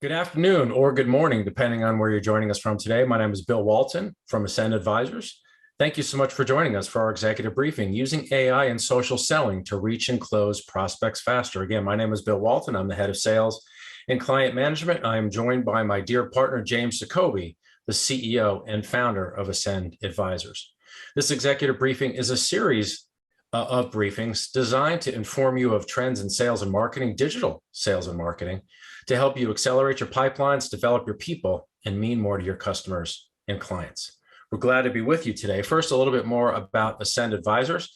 Good afternoon or good morning, depending on where you're joining us from today. My name is Bill Walton from Ascend Advisors. Thank you so much for joining us for our executive briefing, using AI and social selling to reach and close prospects faster. Again, my name is Bill Walton. I'm the head of sales and client management. I am joined by my dear partner, James Jacoby, the CEO and founder of Ascend Advisors. This executive briefing is a series of briefings designed to inform you of trends in sales and marketing, digital sales and marketing, to help you accelerate your pipelines, develop your people, and mean more to your customers and clients. We're glad to be with you today. First, a little bit more about Ascend Advisors.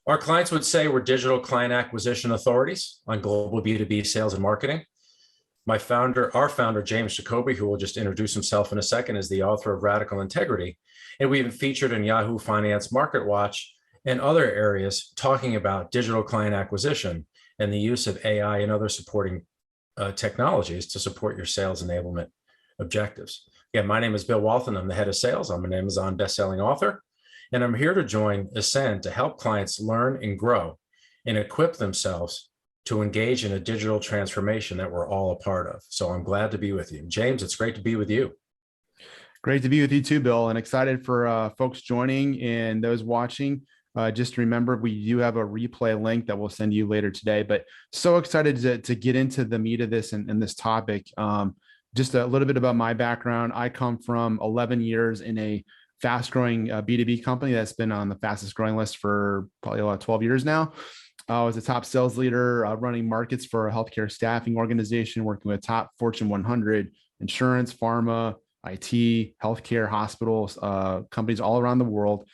Our clients would say we're digital client acquisition authorities on global B2B sales and marketing. Our founder, James Jacoby, who will just introduce himself in a second, is the author of Radical Integrity. And we've been featured in Yahoo Finance Market Watch and other areas talking about digital client acquisition and the use of AI and other supporting technologies to support your sales enablement objectives. Again, my name is Bill Walton. I'm the head of sales. I'm an Amazon bestselling author, and I'm here to join Ascend to help clients learn and grow and equip themselves to engage in a digital transformation that we're all a part of. So I'm glad to be with you. James, it's great to be with you. Great to be with you too, Bill, and excited for folks joining and those watching. Just remember, we do have a replay link that we'll send you later today, but so excited to get into the meat of this and this topic. Just a little bit about my background. I come from 11 years in a fast growing B2B company that's been on the fastest growing list for probably about 12 years now. I was a top sales leader running markets for a healthcare staffing organization, working with top Fortune 100 insurance, pharma, IT, healthcare, hospitals, companies all around the world.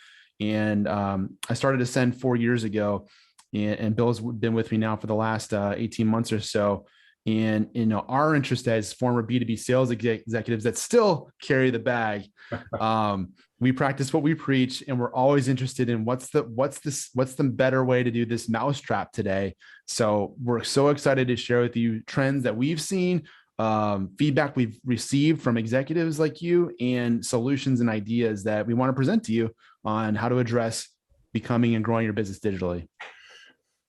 And I started Ascend 4 years ago, and Bill's been with me now for the last 18 months or so. And our interest as former B2B sales executives that still carry the bag, we practice what we preach, and we're always interested in what's the better way to do this mousetrap today. So we're so excited to share with you trends that we've seen, feedback we've received from executives like you, and solutions and ideas that we want to present to you on how to address becoming and growing your business digitally.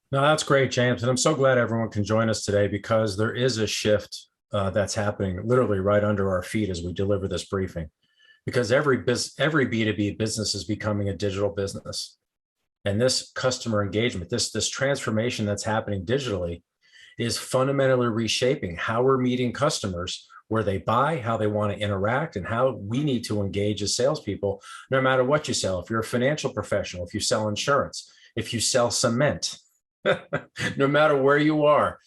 No, that's great, James. And I'm so glad everyone can join us today, because there is a shift that's happening literally right under our feet as we deliver this briefing, because every B2B business is becoming a digital business. And this customer engagement, this transformation that's happening digitally is fundamentally reshaping how we're meeting customers, where they buy, how they want to interact, and how we need to engage as salespeople, no matter what you sell. If you're a financial professional, if you sell insurance, if you sell cement, no matter where you are,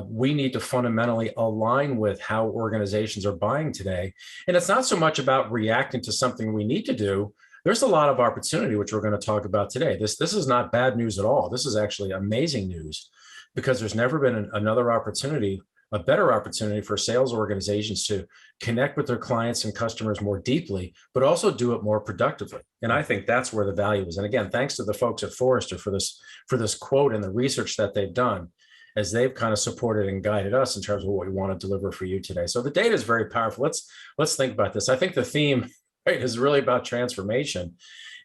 we need to fundamentally align with how organizations are buying today. And it's not so much about reacting to something we need to do. There's a lot of opportunity, which we're going to talk about today. This is not bad news at all. This is actually amazing news, because there's never been another opportunity, a better opportunity for sales organizations to connect with their clients and customers more deeply, but also do it more productively. And I think that's where the value is. And again, thanks to the folks at Forrester for this quote and the research that they've done, as they've kind of supported and guided us in terms of what we want to deliver for you today. So the data is very powerful. Let's think about this. I think the theme, right, is really about transformation.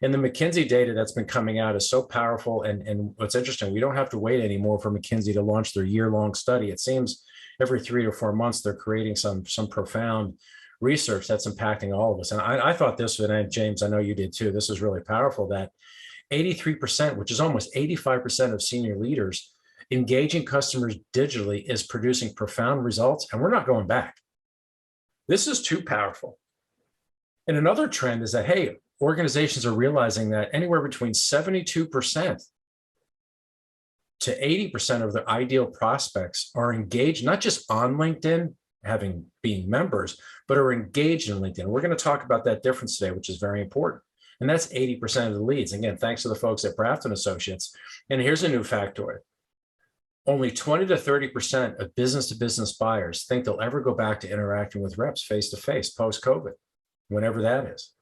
And the McKinsey data that's been coming out is so powerful. And what's interesting, we don't have to wait anymore for McKinsey to launch their year-long study. It seems every 3 to 4 months, they're creating some profound research that's impacting all of us. And I thought this, and James, I know you did too, this is really powerful, that 83%, which is almost 85% of senior leaders, engaging customers digitally is producing profound results, and we're not going back. This is too powerful. And another trend is that, hey, organizations are realizing that anywhere between 72% to 80% of their ideal prospects are engaged, not just on LinkedIn, being members, but are engaged in LinkedIn. We're going to talk about that difference today, which is very important. And that's 80% of the leads. Again, thanks to the folks at Brafton Associates. And here's a new factoid. Only 20 to 30% of business-to-business buyers think they'll ever go back to interacting with reps face-to-face post-COVID, whenever that is.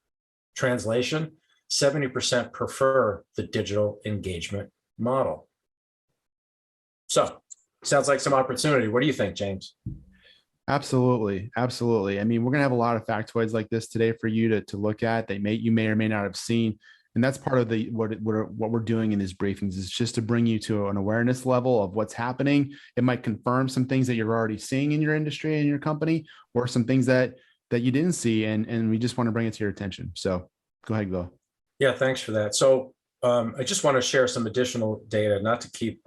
Translation, 70% prefer the digital engagement model. So, sounds like some opportunity. What do you think, James? Absolutely. Absolutely. I mean, we're going to have a lot of factoids like this today for you to look at that you may or may not have seen. And that's part of what we're doing in these briefings is just to bring you to an awareness level of what's happening. It might confirm some things that you're already seeing in your industry and your company, or some things that you didn't see, and we just want to bring it to your attention. So go ahead, Bill. Yeah, thanks for that. So I just want to share some additional data, not to keep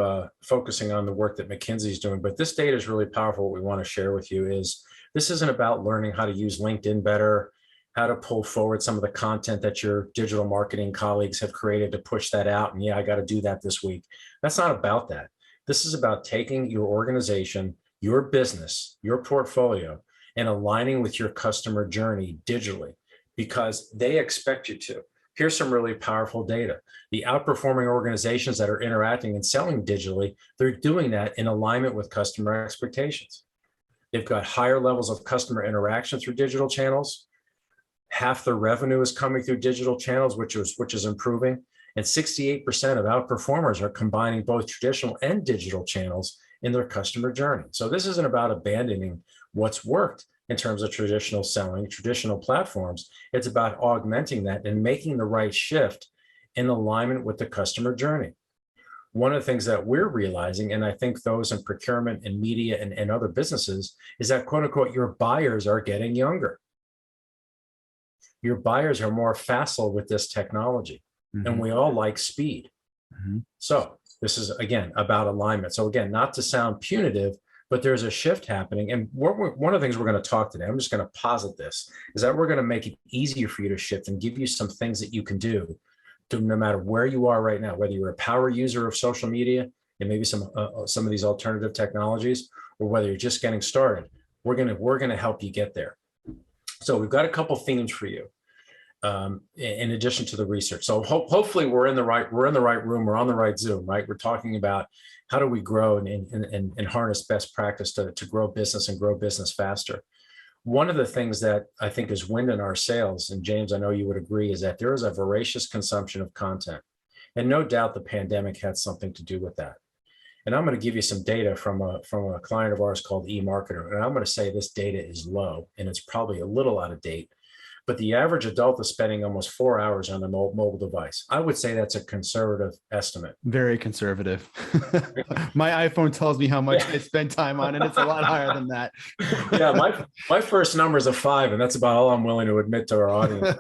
focusing on the work that McKinsey is doing, but this data is really powerful. What we want to share with you is this isn't about learning how to use LinkedIn better, how to pull forward some of the content that your digital marketing colleagues have created to push that out. And yeah, I got to do that this week. That's not about that. This is about taking your organization, your business, your portfolio, and aligning with your customer journey digitally, because they expect you to. Here's some really powerful data. The outperforming organizations that are interacting and selling digitally, they're doing that in alignment with customer expectations. They've got higher levels of customer interaction through digital channels. Half their revenue is coming through digital channels, which is improving. And 68% of outperformers are combining both traditional and digital channels in their customer journey. So this isn't about abandoning what's worked in terms of traditional selling, traditional platforms. It's about augmenting that and making the right shift in alignment with the customer journey. One of the things that we're realizing, and I think those in procurement and media and other businesses, is that, quote unquote, your buyers are getting younger. Your buyers are more facile with this technology, and we all like speed. So this is, again, about alignment. So again, not to sound punitive, but there's a shift happening. And one of the things we're going to talk today, I'm just going to posit this, is that we're going to make it easier for you to shift and give you some things that you can do to, no matter where you are right now, whether you're a power user of social media and maybe some of these alternative technologies, or whether you're just getting started, we're going to help you get there. So we've got a couple themes for you, in addition to the research. So hopefully we're in the right room, we're on the right Zoom, right? We're talking about how do we grow and harness best practice to grow business and grow business faster. One of the things that I think is wind in our sails, and James, I know you would agree, is that there is a voracious consumption of content. And no doubt the pandemic had something to do with that. And I'm going to give you some data from a client of ours called eMarketer. And I'm going to say this data is low, and it's probably a little out of date. But the average adult is spending almost 4 hours on a mobile device. I would say that's a conservative estimate. Very conservative. My iPhone tells me how much I spend time on, and it's a lot higher than that. Yeah, my first number is a 5, and that's about all I'm willing to admit to our audience.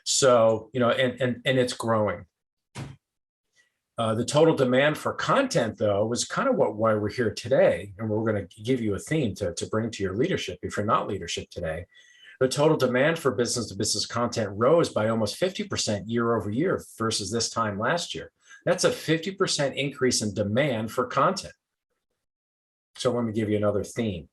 So, and it's growing. The total demand for content, though, was kind of why we're here today. And we're going to give you a theme to bring to your leadership if you're not leadership today. The total demand for business-to-business content rose by almost 50% year over year versus this time last year. That's a 50% increase in demand for content. So let me give you another theme.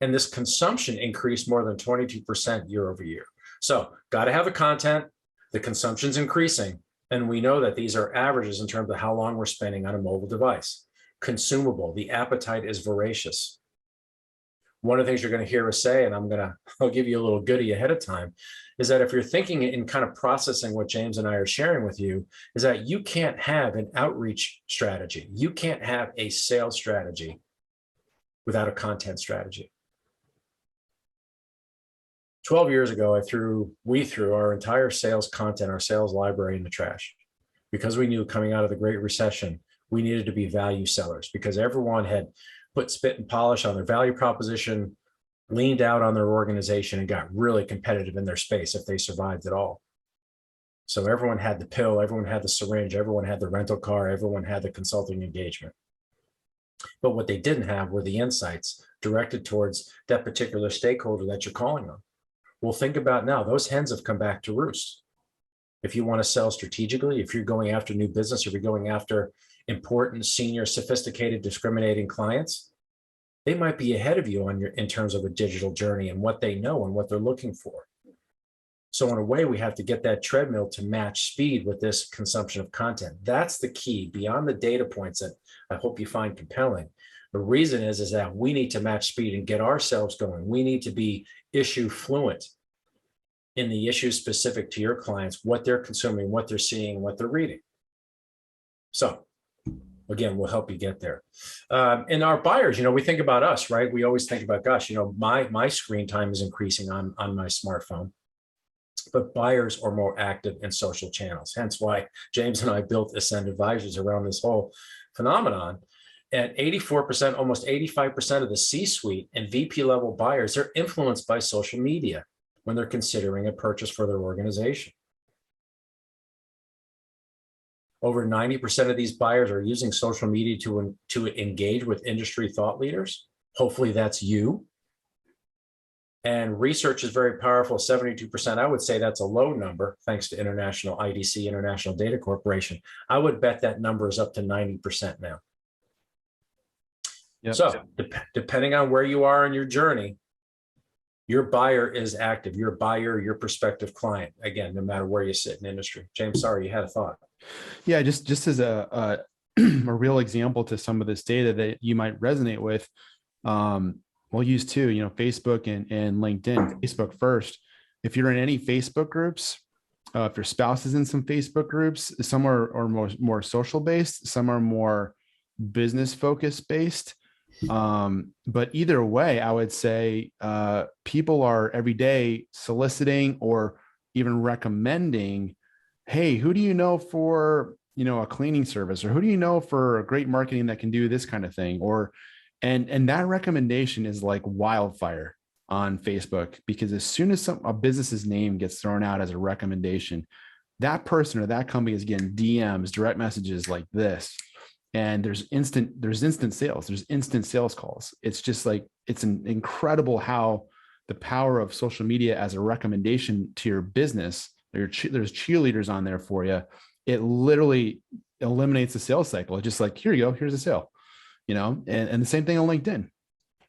And this consumption increased more than 22% year over year. So got to have the content, the consumption's increasing. And we know that these are averages in terms of how long we're spending on a mobile device. Consumable, the appetite is voracious. One of the things you're going to hear us say, and I'll give you a little goodie ahead of time, is that if you're thinking in kind of processing what James and I are sharing with you, is that you can't have an outreach strategy. You can't have a sales strategy without a content strategy. 12 years ago, we threw our entire sales content, our sales library in the trash, because we knew coming out of the Great Recession, we needed to be value sellers, because everyone had put spit and polish on their value proposition, leaned out on their organization, and got really competitive in their space if they survived at all. So everyone had the pill, everyone had the syringe, everyone had the rental car, everyone had the consulting engagement. But what they didn't have were the insights directed towards that particular stakeholder that you're calling on. Well, think about now, those hens have come back to roost. If you want to sell strategically, if you're going after new business, if you're going after important, senior, sophisticated, discriminating clients, they might be ahead of you in terms of a digital journey and what they know and what they're looking for. So in a way, we have to get that treadmill to match speed with this consumption of content. That's the key, beyond the data points that I hope you find compelling. The reason is that we need to match speed and get ourselves going. We need to be issue fluent in the issues specific to your clients, what they're consuming, what they're seeing, what they're reading. So again, we'll help you get there. And our buyers, we think about us, right? We always think about, gosh, my screen time is increasing on my smartphone. but buyers are more active in social channels. Hence why James and I built Ascend Advisors around this whole phenomenon. At 84%, almost 85% of the C-suite and VP level buyers are influenced by social media when they're considering a purchase for their organization. Over 90% of these buyers are using social media to engage with industry thought leaders. Hopefully that's you. And research is very powerful, 72%. I would say that's a low number, thanks to International IDC, International Data Corporation. I would bet that number is up to 90% now. Yep. So depending on where you are in your journey, your buyer is active, your buyer, your prospective client, again, no matter where you sit in industry. James, sorry, you had a thought. Yeah, just as a real example to some of this data that you might resonate with, we'll use two, Facebook and LinkedIn. Facebook first. If you're in any Facebook groups, if your spouse is in some Facebook groups, some are more social based, some are more business focused based. But either way, I would say people are every day soliciting or even recommending, hey, who do you know for, a cleaning service, or who do you know for a great marketing that can do this kind of thing? And that recommendation is like wildfire on Facebook, because as soon as a business's name gets thrown out as a recommendation, that person or that company is getting DMs, direct messages like this. And there's instant sales, there's instant sales calls. It's just like, it's incredible how the power of social media as a recommendation to your business, there's cheerleaders on there for you. It literally eliminates the sales cycle. It's just like, here you go, here's a sale, and the same thing on LinkedIn.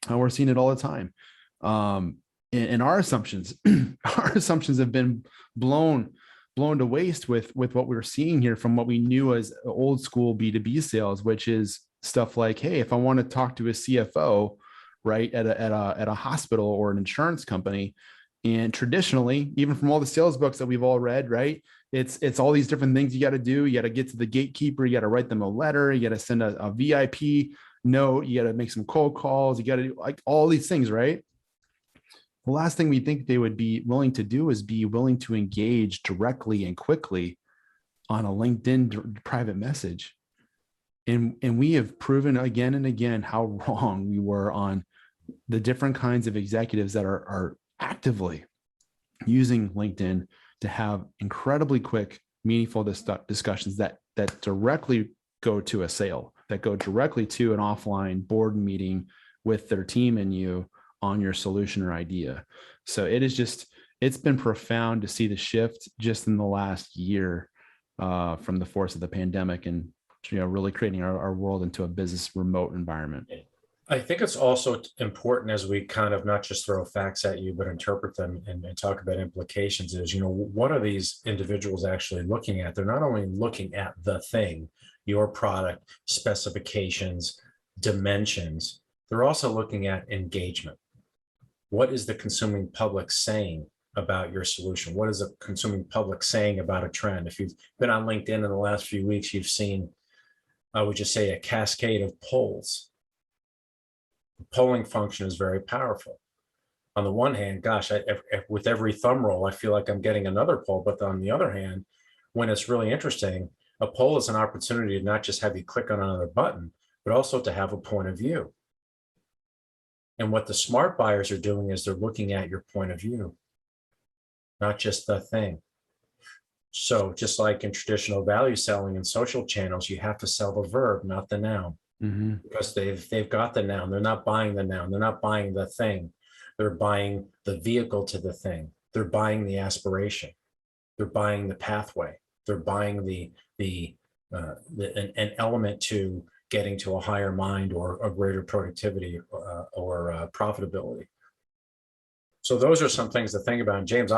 We're seeing it all the time. And our assumptions, have been blown to waste with what we're seeing here from what we knew as old school B2B sales, which is stuff like, hey, if I want to talk to a CFO, right, at a hospital or an insurance company, and traditionally, even from all the sales books that we've all read, right, it's all these different things you got to do. You got to get to the gatekeeper, you got to write them a letter, you got to send a VIP note, you got to make some cold calls, you got to do like all these things, right? The last thing we think they would be willing to do is be willing to engage directly and quickly on a LinkedIn private message. And we have proven again and again how wrong we were on the different kinds of executives that are actively using LinkedIn to have incredibly quick, meaningful discussions that directly go to a sale, that go directly to an offline board meeting with their team and you on your solution or idea. So it's been profound to see the shift just in the last year from the force of the pandemic and really creating our world into a business remote environment. I think it's also important, as we kind of not just throw facts at you, but interpret them and talk about implications, is, what are these individuals actually looking at? They're not only looking at the thing, your product, specifications, dimensions, they're also looking at engagement. What is the consuming public saying about your solution? What is the consuming public saying about a trend? If you've been on LinkedIn in the last few weeks, you've seen, I would just say, a cascade of polls. The polling function is very powerful. On the one hand, gosh, with every thumb roll, I feel like I'm getting another poll. But on the other hand, when it's really interesting, a poll is an opportunity to not just have you click on another button, but also to have a point of view. And what the smart buyers are doing is they're looking at your point of view, not just the thing. So just like in traditional value selling and social channels, you have to sell the verb, not the noun. Mm-hmm. Because they've got the noun. They're not buying the noun. They're not buying the thing. They're buying the vehicle to the thing. They're buying the aspiration. They're buying the pathway. They're buying an element to getting to a higher mind or a greater productivity or profitability. So those are some things to think about. And James,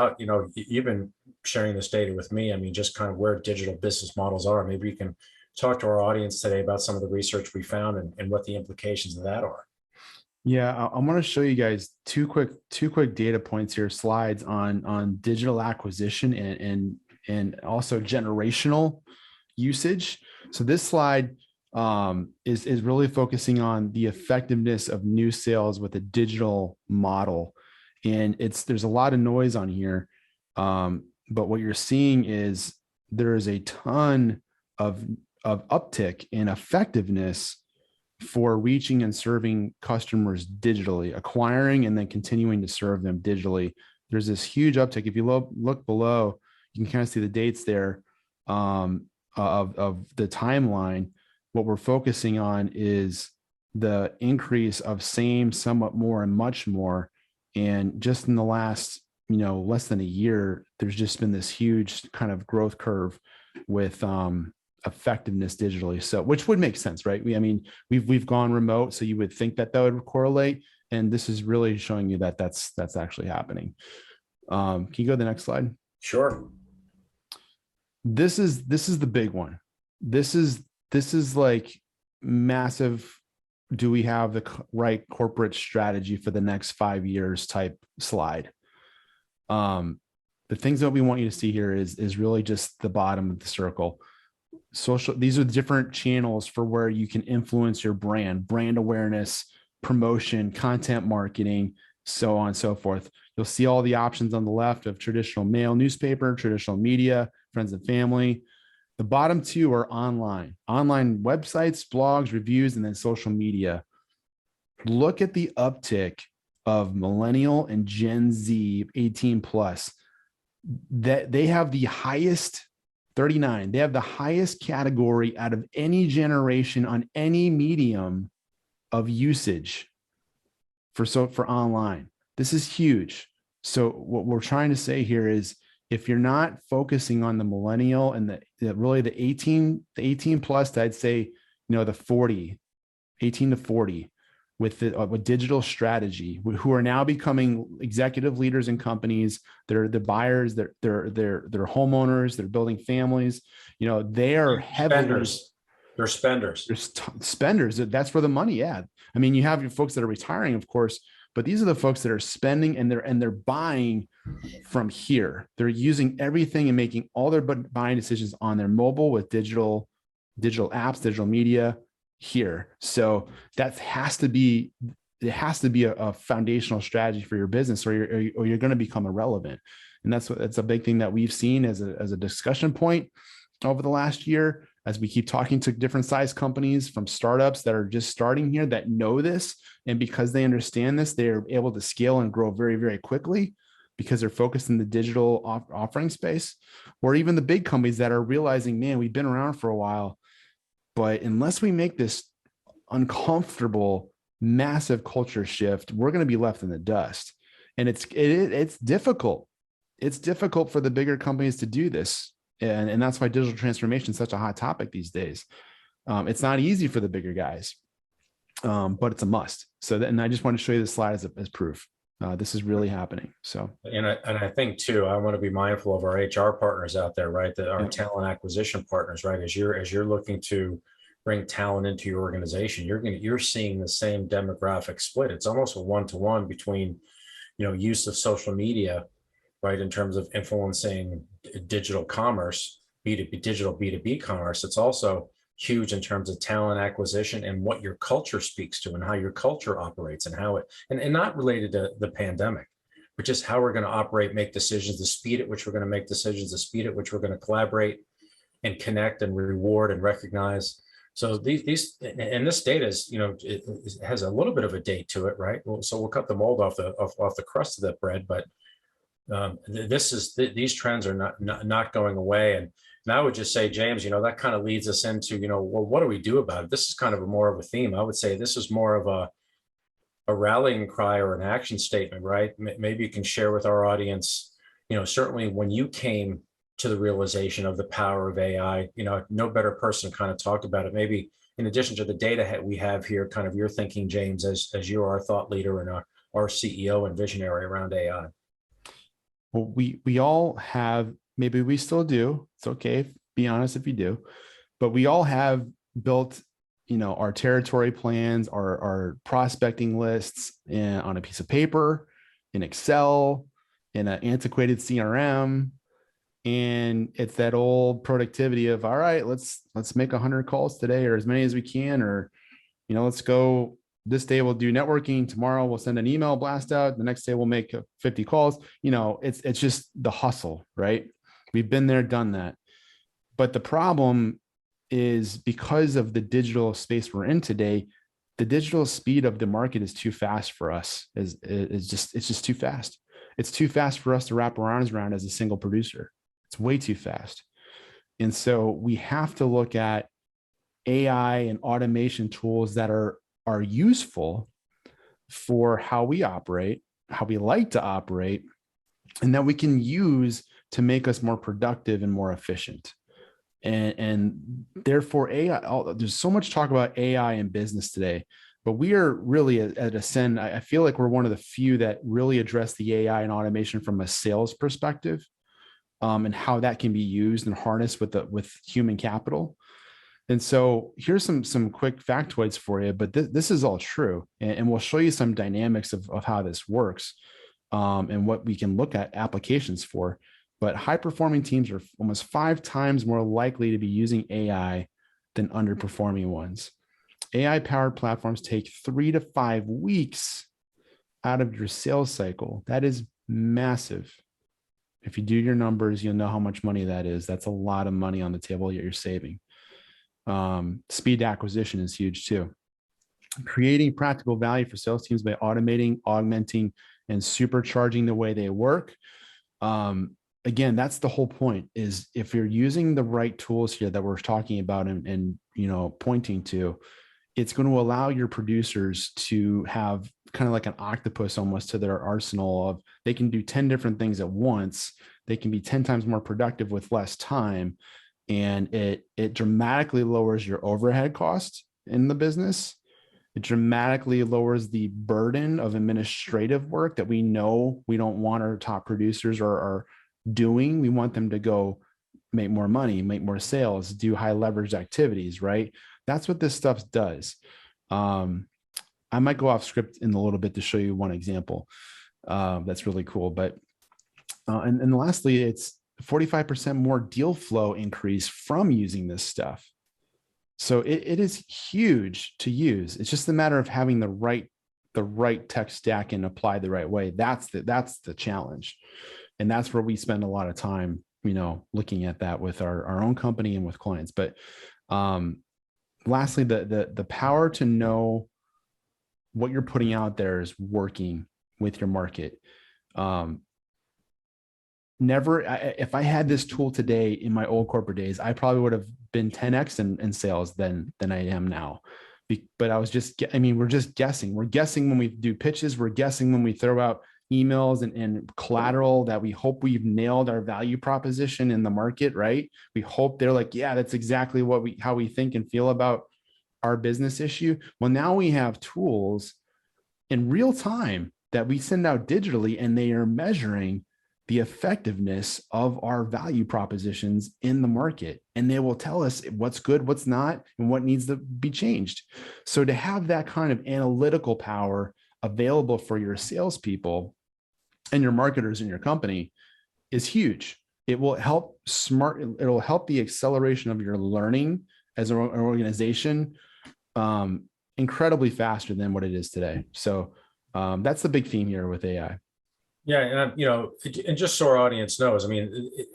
you've been sharing this data with me. I mean, just kind of where digital business models are. Maybe you can talk to our audience today about some of the research we found and what the implications of that are. Yeah, I want to show you guys two quick data points here, slides on digital acquisition and also generational usage. So this slide is really focusing on the effectiveness of new sales with a digital model. And there's a lot of noise on here. But what you're seeing is there is a ton of uptick in effectiveness for reaching and serving customers digitally, acquiring and then continuing to serve them digitally. There's this huge uptick. If you look below, you can kind of see the dates there of the timeline. What we're focusing on is the increase of same, somewhat more, and much more. And just in the last, less than a year, there's just been this huge kind of growth curve with effectiveness digitally. So, which would make sense, right? We've gone remote, so you would think that would correlate, and this is really showing you that that's actually happening. Can you go to the next slide? Sure. This is the big one. This is like massive. Do we have the right corporate strategy for the next 5 years type slide? The things that we want you to see here is really just the bottom of the circle. These are the different channels for where you can influence your brand awareness, promotion, content marketing, so on and so forth. You'll see all the options on the left of traditional mail, newspaper, traditional media, friends and family. The bottom two are online websites, blogs, reviews, and then social media. Look at the uptick of millennial and Gen Z 18 plus, that they have the highest 39. They have the highest category out of any generation on any medium of usage for online. This is huge. So what we're trying to say here is, if you're not focusing on the millennial and the 18 plus, I'd say, the 40, 18 to 40 with digital strategy, who are now becoming executive leaders in companies. They're the buyers, they're homeowners, they're building families. They are heavily spenders. They're spenders. They're spenders. That's where the money. Yeah. I mean, you have your folks that are retiring, of course, but these are the folks that are spending and they're buying from here. They're using everything and making all their buying decisions on their mobile with digital apps, digital media here. So that has to be a foundational strategy for your business, or you're going to become irrelevant. And that's a big thing that we've seen as a discussion point over the last year, as we keep talking to different size companies, from startups that are just starting here that know this. And because they understand this, they're able to scale and grow very, very quickly because they're focused in the digital offering space, or even the big companies that are realizing, man, we've been around for a while, but unless we make this uncomfortable, massive culture shift, we're going to be left in the dust. And it's difficult. It's difficult for the bigger companies to do this. And that's why digital transformation is such a hot topic these days. It's not easy for the bigger guys, but it's a must. And I just want to show you this slide as proof. This is really happening. So, and I think too, I want to be mindful of our HR partners out there, right? That our talent acquisition partners, right? As you're looking to bring talent into your organization, you're seeing the same demographic split. It's almost a 1-to-1 between, use of social media, right, in terms of influencing digital commerce, digital B2B commerce. It's also huge in terms of talent acquisition and what your culture speaks to and how your culture operates and how it, and not related to the pandemic, but just how we're going to operate, make decisions, the speed at which we're going to make decisions, the speed at which we're going to collaborate and connect and reward and recognize. So these and this data is, it has a little bit of a date to it, right? So we'll cut the mold off the crust of that bread, but these trends are not going away. And I would just say, James, that kind of leads us into, well, what do we do about it? This is kind of more of a theme. I would say this is more of a rallying cry or an action statement, right? Maybe you can share with our audience, certainly when you came to the realization of the power of AI, no better person to kind of talk about it. Maybe in addition to the data we have here, kind of your thinking, James, as you're our thought leader and our CEO and visionary around AI. Well, we all have, maybe we still do. It's okay. Be honest if you do, but we all have built, our territory plans, our prospecting lists on a piece of paper, in Excel, in an antiquated CRM. And it's that old productivity of, all right, let's make 100 calls today, or as many as we can, or, let's go. This day we'll do networking. Tomorrow we'll send an email blast out. The next day we'll make 50 calls. It's just the hustle, right? We've been there, done that. But the problem is because of the digital space we're in today, the digital speed of the market is too fast for us. It's just too fast. It's too fast for us to wrap our arms around as a single producer. It's way too fast. And so we have to look at AI and automation tools that are useful for how we operate, how we like to operate, and that we can use to make us more productive and more efficient. And therefore AI, there's so much talk about AI in business today, but we are really at Ascend. I feel like we're one of the few that really address the AI and automation from a sales perspective, and how that can be used and harnessed with human capital. And so here's some quick factoids for you, but this is all true. And we'll show you some dynamics of how this works, and what we can look at applications for. But high performing teams are almost 5 times more likely to be using AI than underperforming ones. AI powered platforms take 3 to 5 weeks out of your sales cycle. That is massive. If you do your numbers, you'll know how much money that is. That's a lot of money on the table that you're saving. Speed to acquisition is huge too. Creating practical value for sales teams by automating, augmenting, and supercharging the way they work. Again, that's the whole point, is if you're using the right tools here that we're talking about and pointing to, it's going to allow your producers to have kind of like an octopus almost to their arsenal of, they can do 10 different things at once. They can be 10 times more productive with less time. And it dramatically lowers your overhead costs in the business. It dramatically lowers the burden of administrative work that we know we don't want our top producers are doing. We want them to go make more money, make more sales, do high leverage activities, right? That's what this stuff does. I might go off script in a little bit to show you one example. That's really cool. But and lastly, it's 45% more deal flow increase from using this stuff. So it is huge to use. It's just a matter of having the right tech stack and apply the right way. That's the challenge. And that's where we spend a lot of time, looking at that with our own company and with clients. But lastly, the power to know what you're putting out there is working with your market. If I had this tool today in my old corporate days, I probably would have been 10x in sales than I am now. But we're just guessing. We're guessing when we do pitches. We're guessing when we throw out emails and collateral that we hope we've nailed our value proposition in the market, right? We hope they're like, yeah, that's exactly how we think and feel about our business issue. Well, now we have tools in real time that we send out digitally, and they are measuring the effectiveness of our value propositions in the market. And they will tell us what's good, what's not, and what needs to be changed. So to have that kind of analytical power available for your salespeople and your marketers in your company is huge. It'll help the acceleration of your learning as an organization incredibly faster than what it is today. So that's the big theme here with AI. Yeah, and just so our audience knows,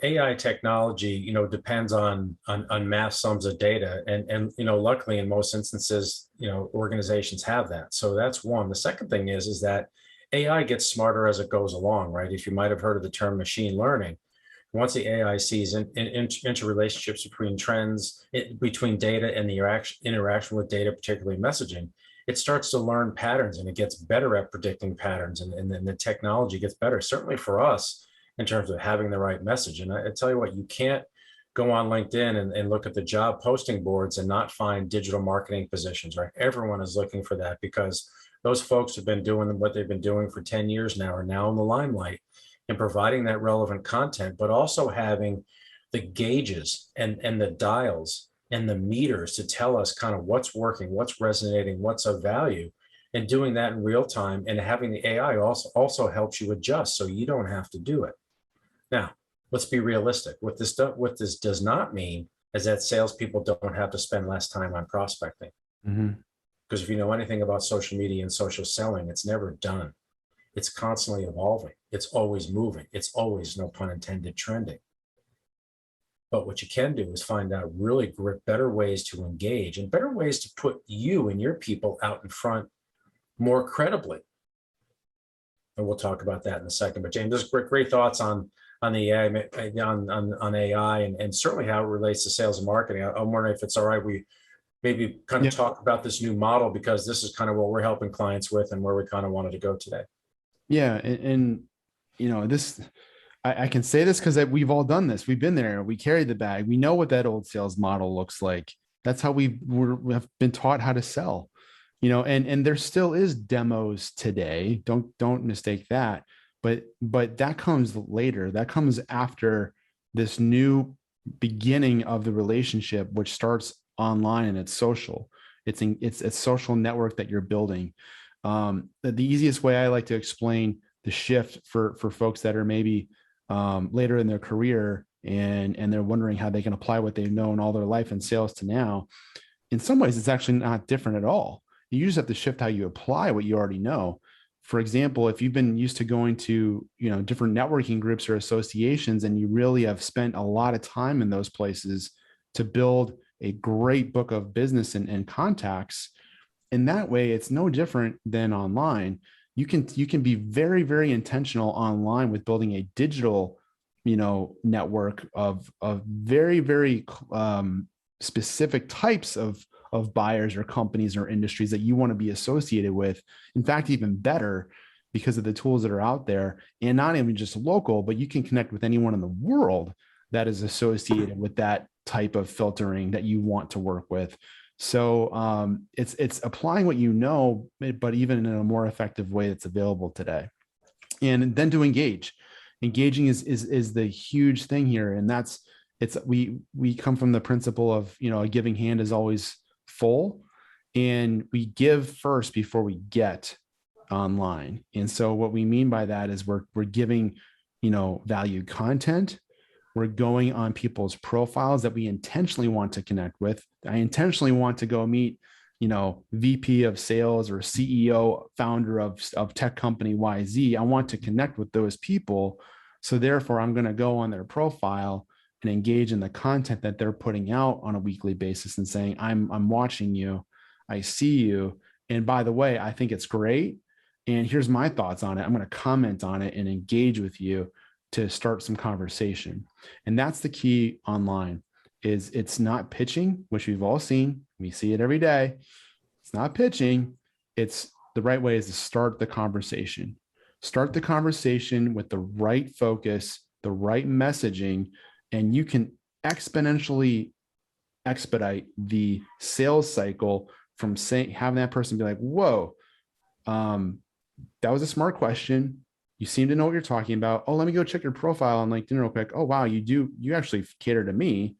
AI technology, depends on mass sums of data, and luckily in most instances, organizations have that. So that's one. The second thing is that AI gets smarter as it goes along, right? If you might have heard of the term machine learning, once the AI sees interrelationships between trends, between data and the interaction with data, particularly messaging, it starts to learn patterns, and it gets better at predicting patterns, and then the technology gets better, certainly for us in terms of having the right message. And I tell you what, you can't go on LinkedIn and look at the job posting boards and not find digital marketing positions, right? Everyone is looking for that, because those folks have been doing what they've been doing for 10 years now, are now in the limelight and providing that relevant content, but also having the gauges and the dials and the meters to tell us kind of what's working, what's resonating, what's of value, and doing that in real time. And having the AI also helps you adjust, so you don't have to do it. Now, let's be realistic. What this does not mean is that salespeople don't have to spend less time on prospecting. Mm-hmm. Because if you know anything about social media and social selling, it's never done. It's constantly evolving. It's always moving. It's always, no pun intended, trending. But what you can do is find out really better ways to engage and better ways to put you and your people out in front more credibly. And we'll talk about that in a second. But James, there's great thoughts on the AI, on AI, and certainly how it relates to sales and marketing. I'm wondering if it's all right, we maybe kind of talk about this new model, because this is kind of what we're helping clients with and where we kind of wanted to go today. Yeah. And you know, this, I can say this because we've all done this. We've been there. We carry the bag. We know what that old sales model looks like. That's how we have been taught how to sell, you know, and there still is demos today. Don't mistake that. But that comes later. That comes after this new beginning of the relationship, which starts online and it's social. It's a social network that you're building. The easiest way I like to explain the shift for folks that are maybe later in their career and they're wondering how they can apply what they've known all their life in sales to now. In some ways, it's actually not different at all. You just have to shift how you apply what you already know. For example, if you've been used to going to, you know, different networking groups or associations, and you really have spent a lot of time in those places to build a great book of business and contacts, in that way, it's no different than online. You can be very, very intentional online with building a digital, you know, network of very, very specific types of buyers or companies or industries that you want to be associated with. In fact, even better, because of the tools that are out there, and not even just local, but you can connect with anyone in the world that is associated with that type of filtering that you want to work with. So it's applying what you know, but even in a more effective way that's available today. And then to engage. Engaging is the huge thing here. And we come from the principle of, you know, a giving hand is always full, and we give first before we get online. And so what we mean by that is we're giving, you know, valued content. We're going on people's profiles that we intentionally want to connect with. I intentionally want to go meet, you know, VP of sales or CEO, founder of tech company YZ. I want to connect with those people. So therefore, I'm going to go on their profile and engage in the content that they're putting out on a weekly basis and saying, I'm watching you, I see you. And by the way, I think it's great. And here's my thoughts on it. I'm going to comment on it and engage with you to start some conversation. And that's the key online. Is it's not pitching, which we've all seen. We see it every day. It's not pitching. It's the right way is to start the conversation. Start the conversation with the right focus, the right messaging, and you can exponentially expedite the sales cycle from having that person be like, whoa, that was a smart question. You seem to know what you're talking about. Oh, let me go check your profile on LinkedIn real quick. Oh, wow, you actually cater to me.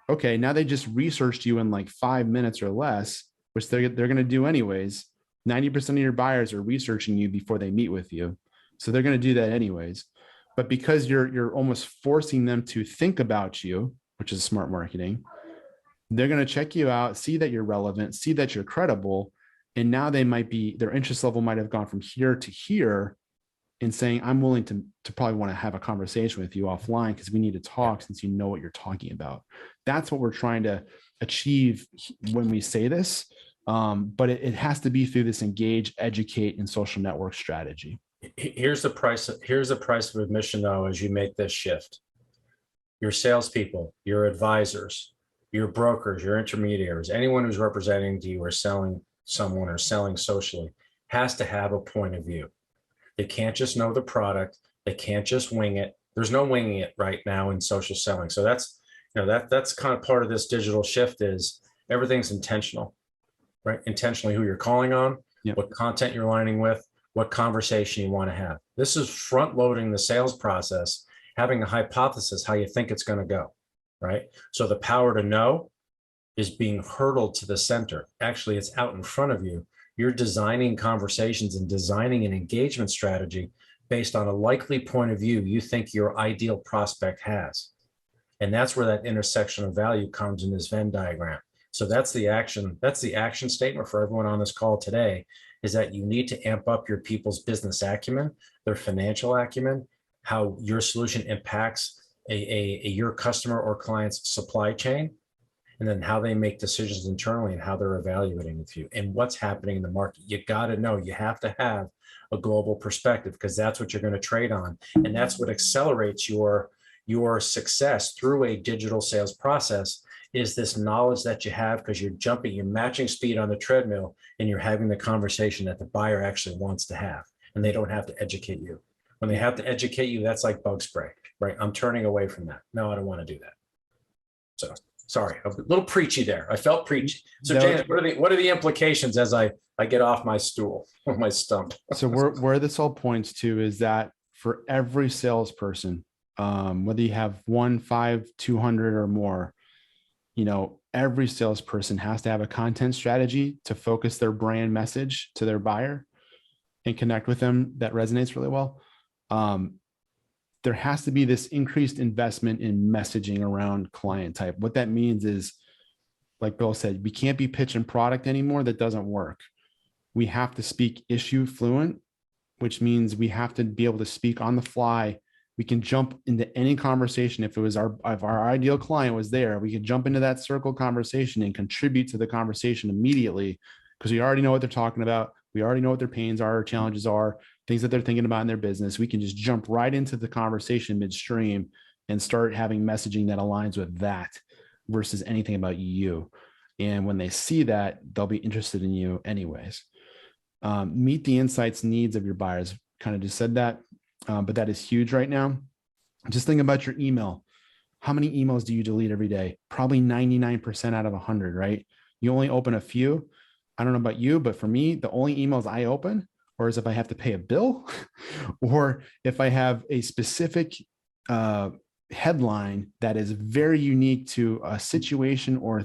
Okay, now they just researched you in like 5 minutes or less, which they're going to do anyways. 90% of your buyers are researching you before they meet with you. So they're going to do that anyways. But because you're almost forcing them to think about you, which is smart marketing, they're going to check you out, see that you're relevant, see that you're credible. And now their interest level might have gone from here to here, and saying, I'm willing to probably want to have a conversation with you offline because we need to talk since you know what you're talking about. That's what we're trying to achieve when we say this. But it has to be through this engage, educate, and social network strategy. Here's the price of admission, though, as you make this shift. Your salespeople, your advisors, your brokers, your intermediaries, anyone who's representing to you or selling someone or selling socially has to have a point of view. They can't just know the product. They can't just wing it. There's no winging it right now in social selling. So that's kind of part of this digital shift is everything's intentional, right? Intentionally who you're calling on, what content you're lining with, what conversation you want to have. This is front loading the sales process, having a hypothesis how you think it's going to go, right? So the power to know is being hurtled to the center. Actually, it's out in front of you. You're designing conversations and designing an engagement strategy based on a likely point of view you think your ideal prospect has. And that's where that intersection of value comes in this Venn diagram. So that's the action statement for everyone on this call today, is that you need to amp up your people's business acumen, their financial acumen, how your solution impacts your customer or client's supply chain, and then how they make decisions internally and how they're evaluating with you and what's happening in the market. You got to know, you have to have a global perspective, because that's what you're going to trade on. And that's what accelerates your success through a digital sales process, is this knowledge that you have, because you're matching speed on the treadmill, and you're having the conversation that the buyer actually wants to have, and they don't have to educate you. When they have to educate you, that's like bug spray, right? I'm turning away from that. No, I don't want to do that. So sorry, a little preachy there. I felt preachy. So James, what are the implications as I get off my stool or my stump? So where this all points to is that for every salesperson, whether you have 1, 5, 200 or more, every salesperson has to have a content strategy to focus their brand message to their buyer and connect with them that resonates really well. There has to be this increased investment in messaging around client type. What that means is, like Bill said, we can't be pitching product anymore that doesn't work. We have to speak issue fluent, which means we have to be able to speak on the fly. We can jump into any conversation. If our ideal client was there, we could jump into that circle conversation and contribute to the conversation immediately, because we already know what they're talking about. We already know what their pains are, challenges are, things that they're thinking about in their business. We can just jump right into the conversation midstream and start having messaging that aligns with that versus anything about you. And when they see that, they'll be interested in you anyways. Meet the insights, needs of your buyers. Kind of just said that, but that is huge right now. Just think about your email. How many emails do you delete every day? Probably 99% out of 100, right? You only open a few. I don't know about you, but for me, the only emails I open, or is if I have to pay a bill, or if I have a specific headline that is very unique to a situation or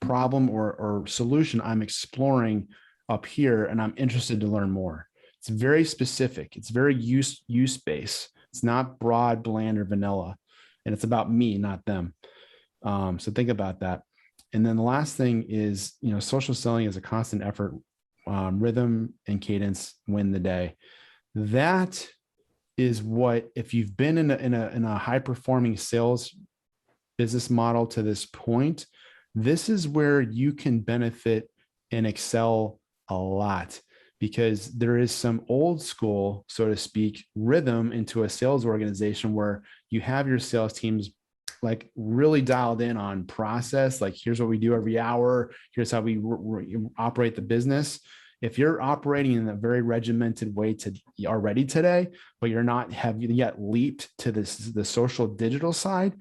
problem or solution I'm exploring up here, and I'm interested to learn more. It's very specific. It's very use based. It's not broad, bland, or vanilla, and it's about me, not them. So think about that. And then the last thing is, social selling is a constant effort. Rhythm and cadence win the day. That is what, if you've been in a high performing sales business model to this point, this is where you can benefit and excel a lot, because there is some old school, so to speak, rhythm into a sales organization where you have your sales teams like really dialed in on process. Like, here's what we do every hour. Here's how we operate the business. If you're operating in a very regimented way already today, but you're not have yet leaped to the social digital side,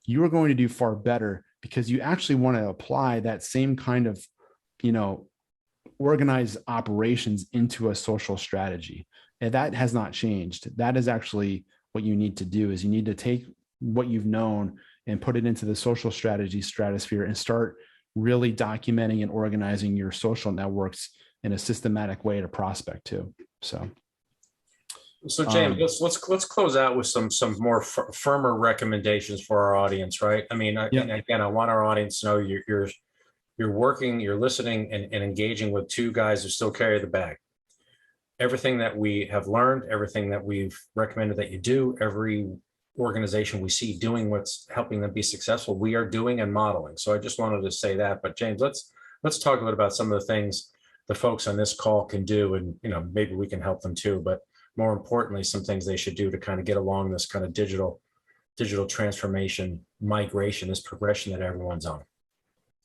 you are going to do far better, because you actually want to apply that same kind of, organized operations into a social strategy. And that has not changed. That is actually what you need to do, is you need to take what you've known and put it into the social strategy stratosphere and start really documenting and organizing your social networks in a systematic way to prospect to. So James, let's close out with some more firmer recommendations for our audience, right? I mean, again, I want our audience to know you're working, you're listening and engaging with two guys who still carry the bag. Everything that we have learned, everything that we've recommended that you do, every organization we see doing what's helping them be successful, we are doing and modeling. So I just wanted to say that. But James, let's talk a bit about some of the things the folks on this call can do, and maybe we can help them too. But more importantly, some things they should do to kind of get along this kind of digital transformation, migration, this progression that everyone's on.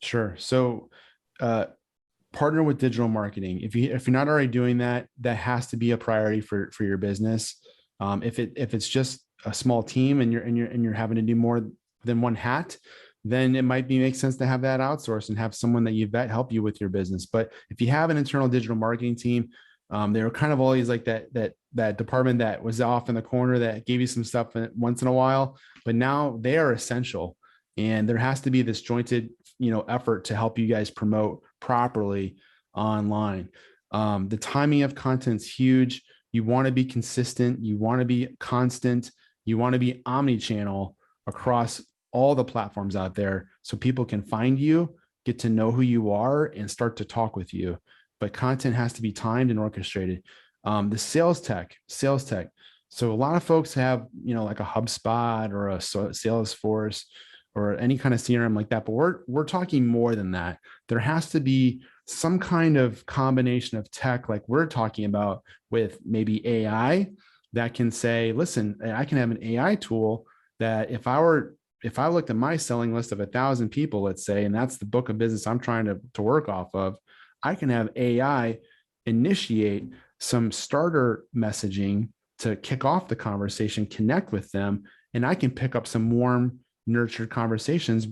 Sure. So partner with digital marketing. If you're not already doing that, that has to be a priority for your business. If it's just a small team and you're having to do more than one hat, then it might make sense to have that outsourced and have someone that you vet help you with your business. But if you have an internal digital marketing team, they were kind of always like that department that was off in the corner that gave you some stuff once in a while, but now they are essential. And there has to be this jointed, effort to help you guys promote properly online. The timing of content is huge. You want to be consistent. You want to be constant. You want to be omni-channel across all the platforms out there, so people can find you, get to know who you are, and start to talk with you. But content has to be timed and orchestrated. The sales tech. So a lot of folks have, like a HubSpot or a Salesforce or any kind of CRM like that, but we're talking more than that. There has to be some kind of combination of tech like we're talking about with maybe AI that can say, listen, I can have an AI tool that if I looked at my selling list of 1,000 people, let's say, and that's the book of business I'm trying to work off of, I can have AI initiate some starter messaging to kick off the conversation, connect with them, and I can pick up some warm, nurtured conversations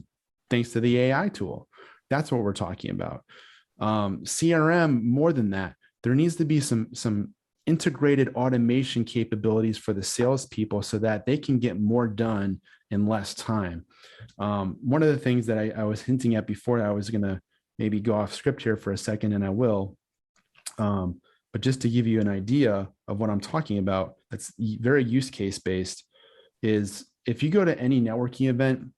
thanks to the AI tool. That's what we're talking about. CRM, more than that, there needs to be some integrated automation capabilities for the salespeople so that they can get more done in less time. One of the things that I was hinting at before, I was going to maybe go off script here for a second, and I will. But just to give you an idea of what I'm talking about, that's very use case based, is if you go to any networking event,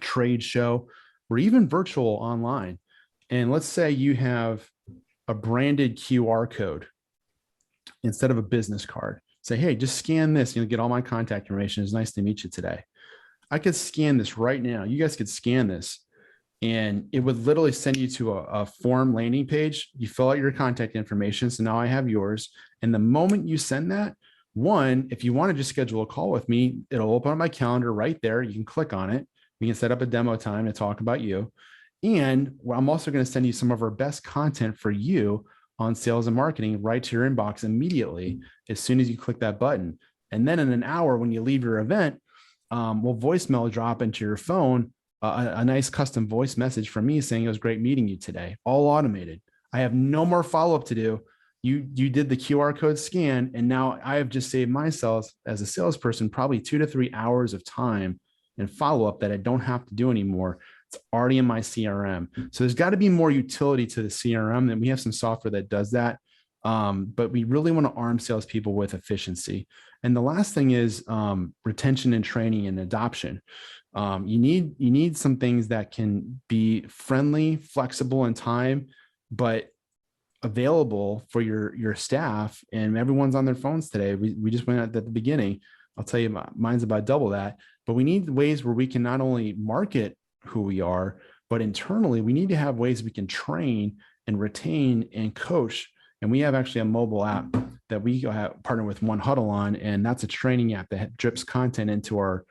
trade show, or even virtual online, and let's say you have a branded QR code instead of a business card. Say, hey, just scan this, get all my contact information. It's nice to meet you today. I could scan this right now. You guys could scan this and it would literally send you to a form landing page. You fill out your contact information. So now I have yours. And the moment you send that, one, if you want to just schedule a call with me, it'll open up my calendar right there. You can click on it. We can set up a demo time to talk about you. And I'm also going to send you some of our best content for you on sales and marketing right to your inbox immediately as soon as you click that button. And then in an hour, when you leave your event, we'll voicemail drop into your phone a nice custom voice message from me saying it was great meeting you today, all automated. I have no more follow-up to do. You did the QR code scan, and now I have just saved myself as a salesperson probably 2 to 3 hours of time and follow-up that I don't have to do anymore. It's already in my CRM. So there's got to be more utility to the CRM, and we have some software that does that. But we really want to arm salespeople with efficiency. And the last thing is retention and training and adoption. You need some things that can be friendly, flexible in time, but available for your staff. And everyone's on their phones today. We just went out at the beginning. I'll tell you, mine's about double that. But we need ways where we can not only market who we are, but internally we need to have ways we can train and retain and coach. And we have actually a mobile app that we partner with One Huddle on, and that's a training app that drips content into our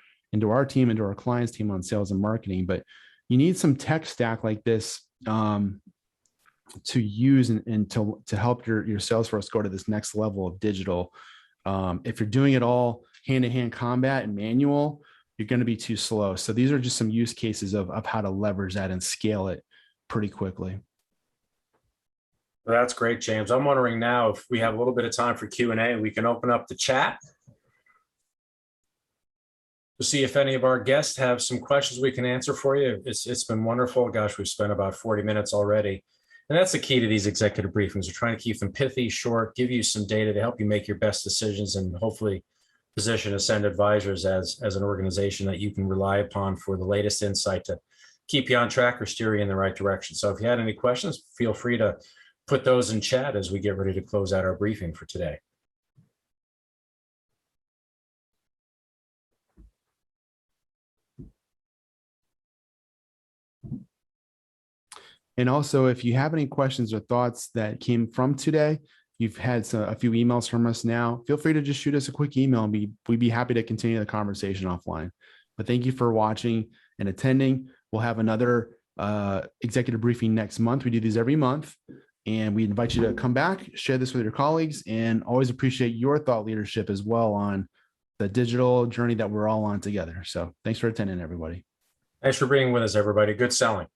team, into our clients' team on sales and marketing. But you need some tech stack like this to use and to help your salesforce go to this next level of digital. If you're doing it all hand-to-hand combat and manual, you're going to be too slow. So these are just some use cases of how to leverage that and scale it pretty quickly. Well, that's great, James. I'm wondering now if we have a little bit of time for Q&A, we can open up the chat to see if any of our guests have some questions we can answer for you. It's been wonderful. Gosh, we've spent about 40 minutes already. And that's the key to these executive briefings. We're trying to keep them pithy, short, give you some data to help you make your best decisions, and hopefully position Ascend Advisors as an organization that you can rely upon for the latest insight to keep you on track or steer you in the right direction. So if you had any questions, feel free to put those in chat as we get ready to close out our briefing for today. And also, if you have any questions or thoughts that came from today, you've had a few emails from us now, feel free to just shoot us a quick email and we'd be happy to continue the conversation offline. But thank you for watching and attending. We'll have another executive briefing next month. We do these every month. And we invite you to come back, share this with your colleagues, and always appreciate your thought leadership as well on the digital journey that we're all on together. So thanks for attending, everybody. Thanks for being with us, everybody. Good selling.